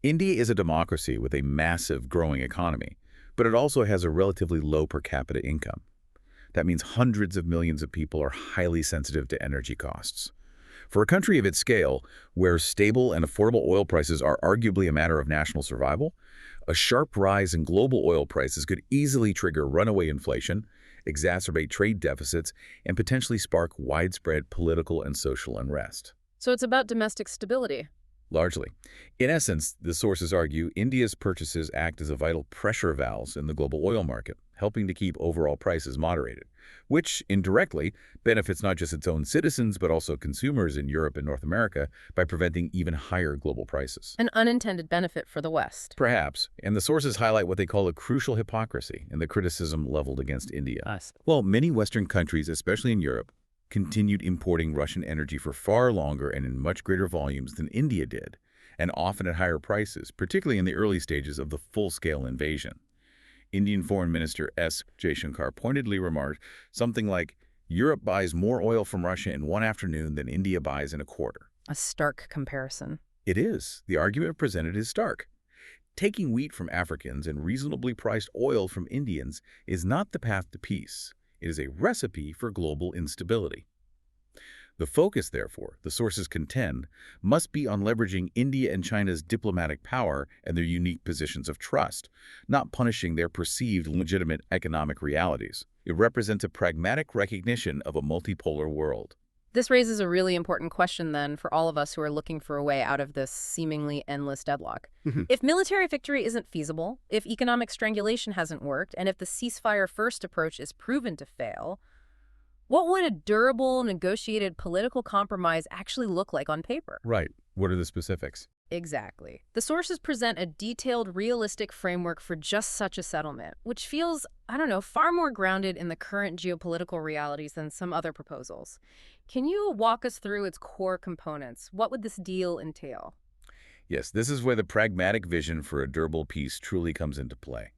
India is a democracy with a massive growing economy, but it also has a relatively low per capita income. That means hundreds of millions of people are highly sensitive to energy costs. For a country of its scale, where stable and affordable oil prices are arguably a matter of national survival, a sharp rise in global oil prices could easily trigger runaway inflation, exacerbate trade deficits, and potentially spark widespread political and social unrest. So it's about domestic stability. Largely. In essence, the sources argue India's purchases act as a vital pressure valve in the global oil market, helping to keep overall prices moderated, which indirectly benefits not just its own citizens but also consumers in Europe and North America by preventing even higher global prices. An unintended benefit for the West. Perhaps, and the sources highlight what they call a crucial hypocrisy in the criticism leveled against India. Us. Well, many Western countries, especially in Europe, continued importing Russian energy for far longer and in much greater volumes than India did, and often at higher prices, particularly in the early stages of the full-scale invasion. Indian Foreign Minister S. Jaishankar pointedly remarked something like, "Europe buys more oil from Russia in one afternoon than India buys in a quarter." A stark comparison. It is. The argument presented is stark. Taking wheat from Africans and reasonably priced oil from Indians is not the path to peace. It is a recipe for global instability. The focus, therefore, the sources contend, must be on leveraging India and China's diplomatic power and their unique positions of trust, not punishing their perceived legitimate economic realities. It represents a pragmatic recognition of a multipolar world. This raises a really important question, then, for all of us who are looking for a way out of this seemingly endless deadlock. If military victory isn't feasible, if economic strangulation hasn't worked, and if the ceasefire-first approach is proven to fail, what would a durable, negotiated political compromise actually look like on paper? Right. What are the specifics? Exactly. The sources present a detailed, realistic framework for just such a settlement, which feels, I don't know, far more grounded in the current geopolitical realities than some other proposals. Can you walk us through its core components? What would this deal entail? Yes, this is where the pragmatic vision for a durable peace truly comes into play.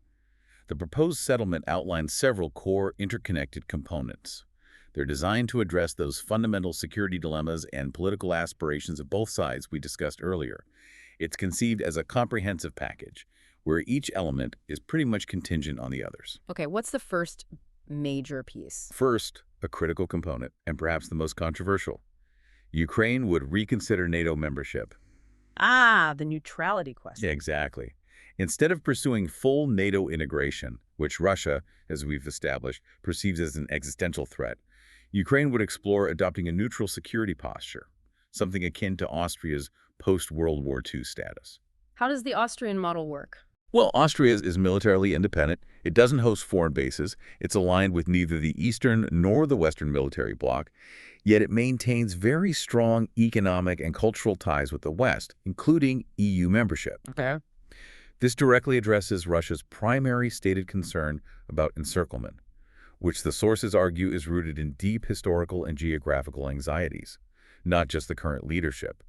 The proposed settlement outlines several core interconnected components. They're designed to address those fundamental security dilemmas and political aspirations of both sides we discussed earlier. It's conceived as a comprehensive package, where each element is pretty much contingent on the others. Okay, what's the first major piece? First, a critical component, and perhaps the most controversial. Ukraine would reconsider NATO membership. Ah, the neutrality question. Yeah, exactly. Instead of pursuing full NATO integration, which Russia, as we've established, perceives as an existential threat, Ukraine would explore adopting a neutral security posture, something akin to Austria's post-World War II status. How does the Austrian model work? Well, Austria is militarily independent. It doesn't host foreign bases. It's aligned with neither the Eastern nor the Western military bloc, yet it maintains very strong economic and cultural ties with the West, including EU membership. Okay. This directly addresses Russia's primary stated concern about encirclement, which the sources argue is rooted in deep historical and geographical anxieties, not just the current leadership.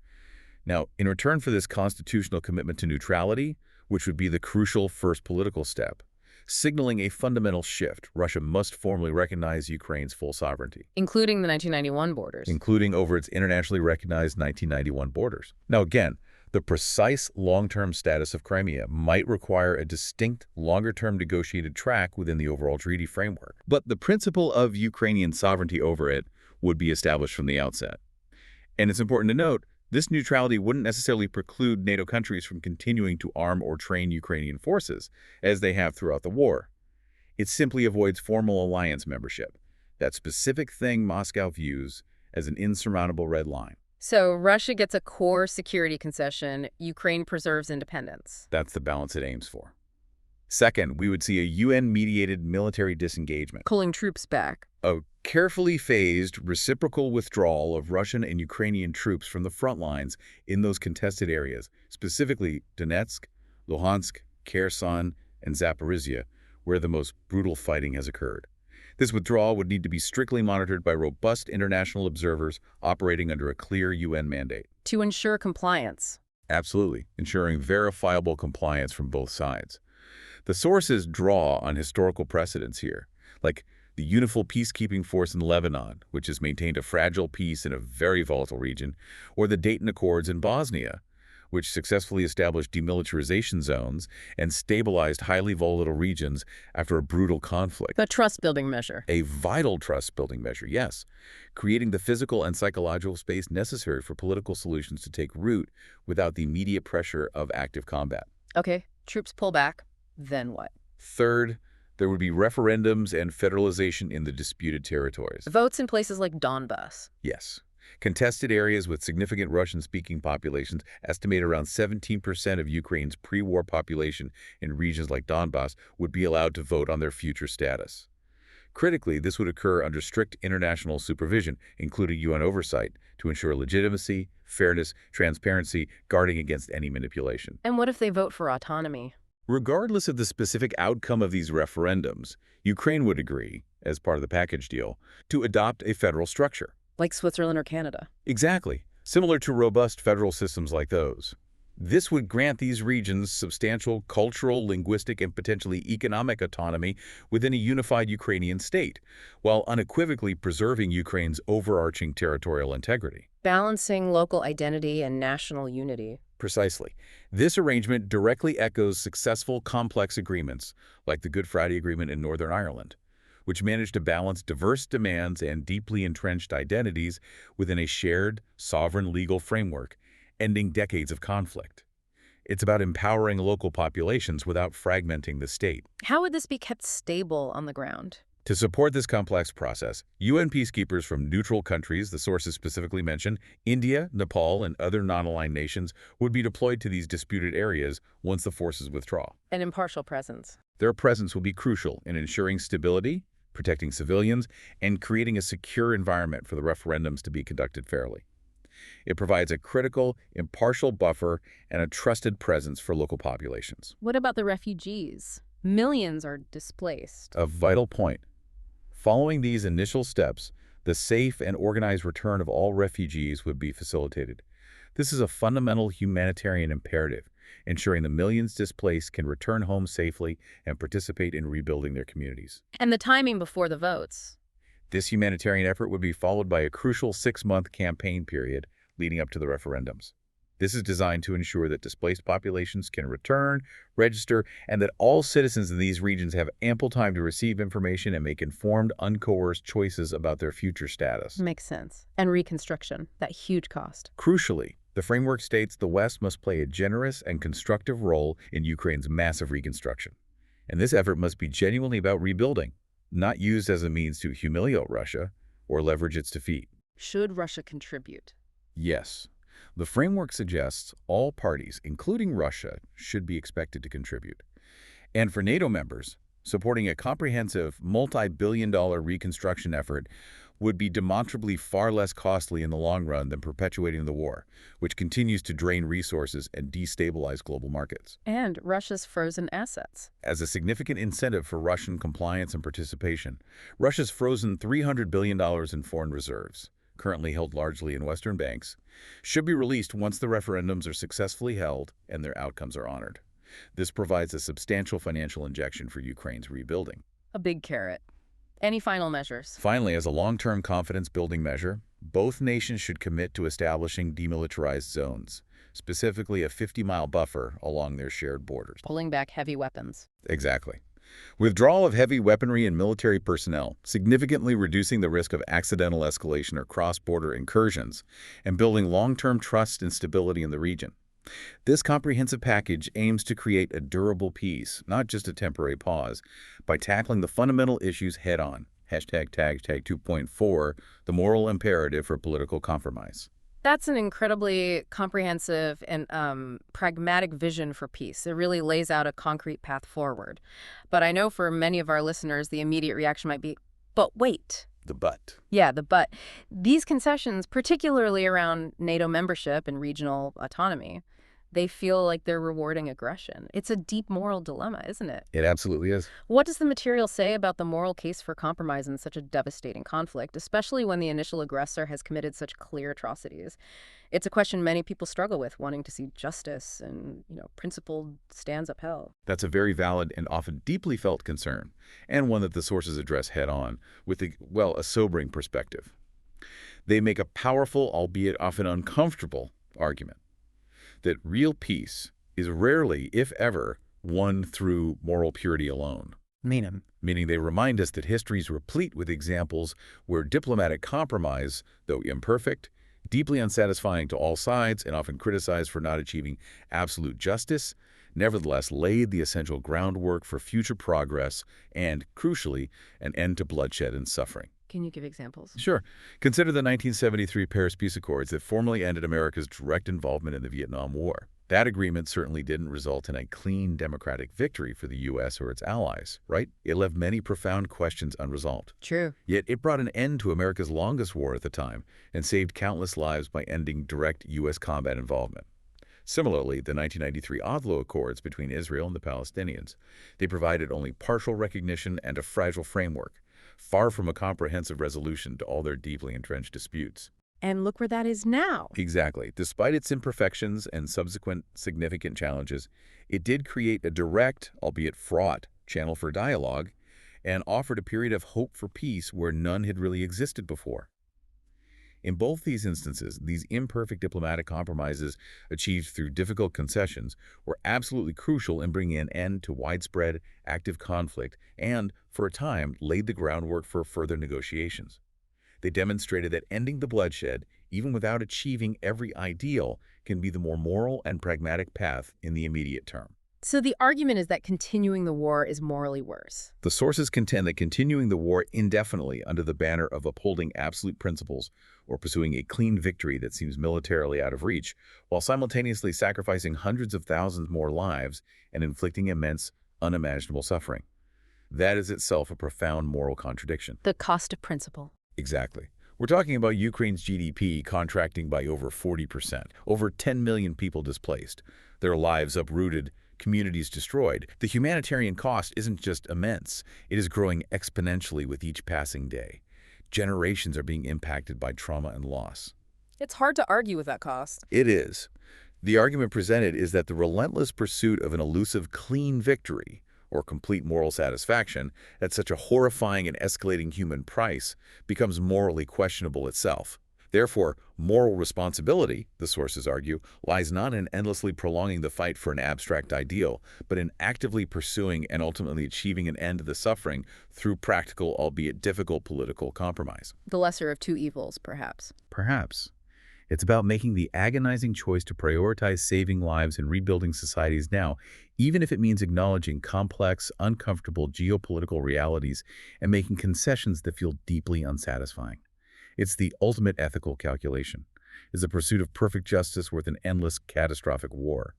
Now, in return for this constitutional commitment to neutrality, which would be the crucial first political step, signaling a fundamental shift, Russia must formally recognize Ukraine's full sovereignty, Including the 1991 borders. including over its internationally recognized 1991 borders. Now, again, the precise long-term status of Crimea might require a distinct, longer-term negotiated track within the overall treaty framework. But the principle of Ukrainian sovereignty over it would be established from the outset. And it's important to note, this neutrality wouldn't necessarily preclude NATO countries from continuing to arm or train Ukrainian forces, as they have throughout the war. It simply avoids formal alliance membership, that specific thing Moscow views as an insurmountable red line. So Russia gets a core security concession, Ukraine preserves independence. That's the balance it aims for. Second, we would see a UN-mediated military disengagement, Pulling troops back. a carefully phased, reciprocal withdrawal of Russian and Ukrainian troops from the front lines in those contested areas, specifically Donetsk, Luhansk, Kherson, and Zaporizhia, where the most brutal fighting has occurred. This withdrawal would need to be strictly monitored by robust international observers operating under a clear UN mandate. To ensure compliance. Absolutely, ensuring verifiable compliance from both sides. The sources draw on historical precedents here, like the UNIFIL peacekeeping force in Lebanon, which has maintained a fragile peace in a very volatile region, or the Dayton Accords in Bosnia, which successfully established demilitarization zones and stabilized highly volatile regions after a brutal conflict. The trust-building measure. A vital trust-building measure, yes, creating the physical and psychological space necessary for political solutions to take root without the immediate pressure of active combat. Okay, troops pull back. Then what? Third, there would be referendums and federalization in the disputed territories. Votes in places like Donbas. Yes. Contested areas with significant Russian-speaking populations estimate around 17% of Ukraine's pre-war population in regions like Donbas would be allowed to vote on their future status. Critically, this would occur under strict international supervision, including UN oversight, to ensure legitimacy, fairness, transparency, guarding against any manipulation. And what if they vote for autonomy? Regardless of the specific outcome of these referendums, Ukraine would agree, as part of the package deal, to adopt a federal structure. Like Switzerland or Canada. Exactly, similar to robust federal systems like those. This would grant these regions substantial cultural, linguistic, and potentially economic autonomy within a unified Ukrainian state, while unequivocally preserving Ukraine's overarching territorial integrity. Balancing local identity and national unity. Precisely. This arrangement directly echoes successful complex agreements, like the Good Friday Agreement in Northern Ireland, which managed to balance diverse demands and deeply entrenched identities within a shared, sovereign legal framework, ending decades of conflict. It's about empowering local populations without fragmenting the state. How would this be kept stable on the ground? To support this complex process, UN peacekeepers from neutral countries, the sources specifically mentioned, India, Nepal, and other non-aligned nations, would be deployed to these disputed areas once the forces withdraw. An impartial presence. Their presence will be crucial in ensuring stability, protecting civilians, and creating a secure environment for the referendums to be conducted fairly. It provides a critical, impartial buffer and a trusted presence for local populations. What about the refugees? Millions are displaced. A vital point. Following these initial steps, the safe and organized return of all refugees would be facilitated. This is a fundamental humanitarian imperative, ensuring the millions displaced can return home safely and participate in rebuilding their communities. And the timing before the votes. This humanitarian effort would be followed by a crucial 6-month campaign period leading up to the referendums. This is designed to ensure that displaced populations can return, register, and that all citizens in these regions have ample time to receive information and make informed, uncoerced choices about their future status. Makes sense. And reconstruction, that huge cost. Crucially, the framework states the West must play a generous and constructive role in Ukraine's massive reconstruction. And this effort must be genuinely about rebuilding, not used as a means to humiliate Russia or leverage its defeat. Should Russia contribute? Yes. The framework suggests all parties, including Russia, should be expected to contribute. And for NATO members, supporting a comprehensive, multi-billion-dollar reconstruction effort would be demonstrably far less costly in the long run than perpetuating the war, which continues to drain resources and destabilize global markets. And Russia's frozen assets. As a significant incentive for Russian compliance and participation, Russia's frozen $300 billion in foreign reserves, currently held largely in Western banks, should be released once the referendums are successfully held and their outcomes are honored. This provides a substantial financial injection for Ukraine's rebuilding. A big carrot. Any final measures? Finally, as a long-term confidence-building measure, both nations should commit to establishing demilitarized zones, specifically a 50-mile buffer along their shared borders. Pulling back heavy weapons. Exactly. Withdrawal of heavy weaponry and military personnel, significantly reducing the risk of accidental escalation or cross-border incursions, and building long-term trust and stability in the region. This comprehensive package aims to create a durable peace, not just a temporary pause, by tackling the fundamental issues head-on. Hashtag 2.4, the moral imperative for political compromise. That's an incredibly comprehensive and pragmatic vision for peace. It really lays out a concrete path forward. But I know for many of our listeners, the immediate reaction might be, but wait. The but. Yeah, the but. These concessions, particularly around NATO membership and regional autonomy, they feel like they're rewarding aggression. It's a deep moral dilemma, isn't it? It absolutely is. What does the material say about the moral case for compromise in such a devastating conflict, especially when the initial aggressor has committed such clear atrocities? It's a question many people struggle with, wanting to see justice and, principled stands upheld. That's a very valid and often deeply felt concern, and one that the sources address head-on with, a sobering perspective. They make a powerful, albeit often uncomfortable, argument that real peace is rarely, if ever, won through moral purity alone. Meaning they remind us that history is replete with examples where diplomatic compromise, though imperfect, deeply unsatisfying to all sides and often criticized for not achieving absolute justice, nevertheless laid the essential groundwork for future progress and, crucially, an end to bloodshed and suffering. Can you give examples? Sure. Consider the 1973 Paris Peace Accords that formally ended America's direct involvement in the Vietnam War. That agreement certainly didn't result in a clean democratic victory for the U.S. or its allies, right? It left many profound questions unresolved. True. Yet it brought an end to America's longest war at the time and saved countless lives by ending direct U.S. combat involvement. Similarly, the 1993 Oslo Accords between Israel and the Palestinians. They provided only partial recognition and a fragile framework, far from a comprehensive resolution to all their deeply entrenched disputes. And look where that is now. Exactly. Despite its imperfections and subsequent significant challenges, it did create a direct, albeit fraught, channel for dialogue and offered a period of hope for peace where none had really existed before. In both these instances, these imperfect diplomatic compromises achieved through difficult concessions were absolutely crucial in bringing an end to widespread, active conflict and, for a time, laid the groundwork for further negotiations. They demonstrated that ending the bloodshed, even without achieving every ideal, can be the more moral and pragmatic path in the immediate term. So the argument is that continuing the war is morally worse. The sources contend that continuing the war indefinitely under the banner of upholding absolute principles or pursuing a clean victory that seems militarily out of reach, while simultaneously sacrificing hundreds of thousands more lives and inflicting immense, unimaginable suffering. That is itself a profound moral contradiction. The cost of principle. Exactly. We're talking about Ukraine's GDP contracting by over 40%, over 10 million people displaced, their lives uprooted, communities destroyed. The humanitarian cost isn't just immense, it is growing exponentially with each passing day. Generations are being impacted by trauma and loss. It's hard to argue with that cost. It is. The argument presented is that the relentless pursuit of an elusive clean victory, or complete moral satisfaction, at such a horrifying and escalating human price, becomes morally questionable itself. Therefore, moral responsibility, the sources argue, lies not in endlessly prolonging the fight for an abstract ideal, but in actively pursuing and ultimately achieving an end to the suffering through practical, albeit difficult, political compromise. The lesser of two evils, perhaps. Perhaps. It's about making the agonizing choice to prioritize saving lives and rebuilding societies now, even if it means acknowledging complex, uncomfortable geopolitical realities and making concessions that feel deeply unsatisfying. It's the ultimate ethical calculation. Is the pursuit of perfect justice worth an endless, catastrophic war?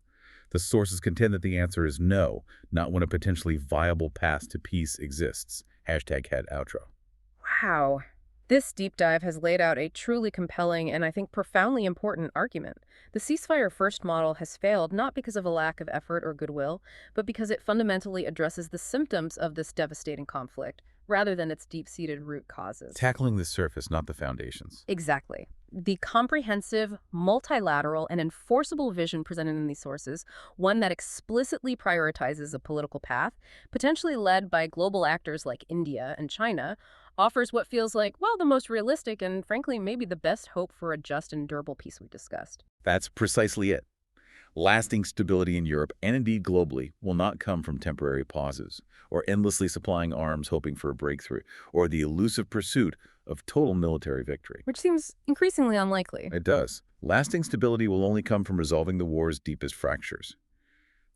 The sources contend that the answer is no, not when a potentially viable path to peace exists. #head outro. Wow. This deep dive has laid out a truly compelling and I think profoundly important argument. The ceasefire first model has failed not because of a lack of effort or goodwill, but because it fundamentally addresses the symptoms of this devastating conflict, rather than its deep-seated root causes. Tackling the surface, not the foundations. Exactly. The comprehensive, multilateral, and enforceable vision presented in these sources, one that explicitly prioritizes a political path, potentially led by global actors like India and China, offers what feels like, well, the most realistic and, frankly, maybe the best hope for a just and durable peace we discussed. That's precisely it. Lasting stability in Europe, and indeed globally, will not come from temporary pauses, or endlessly supplying arms hoping for a breakthrough, or the elusive pursuit of total military victory. Which seems increasingly unlikely. It does. Lasting stability will only come from resolving the war's deepest fractures.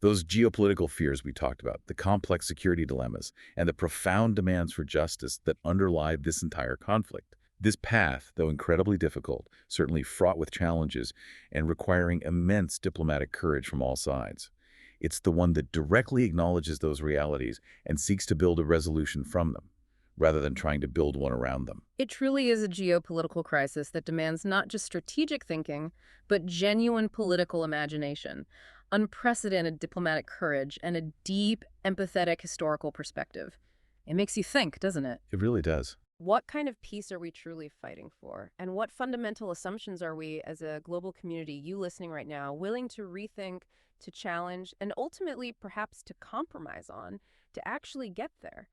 Those geopolitical fears we talked about, the complex security dilemmas, and the profound demands for justice that underlie this entire conflict. This path, though incredibly difficult, certainly fraught with challenges and requiring immense diplomatic courage from all sides. It's the one that directly acknowledges those realities and seeks to build a resolution from them, rather than trying to build one around them. It truly is a geopolitical crisis that demands not just strategic thinking, but genuine political imagination, unprecedented diplomatic courage, and a deep, empathetic historical perspective. It makes you think, doesn't it? It really does. What kind of peace are we truly fighting for? And what fundamental assumptions are we, as a global community, you listening right now, willing to rethink, to challenge, and ultimately perhaps to compromise on to actually get there?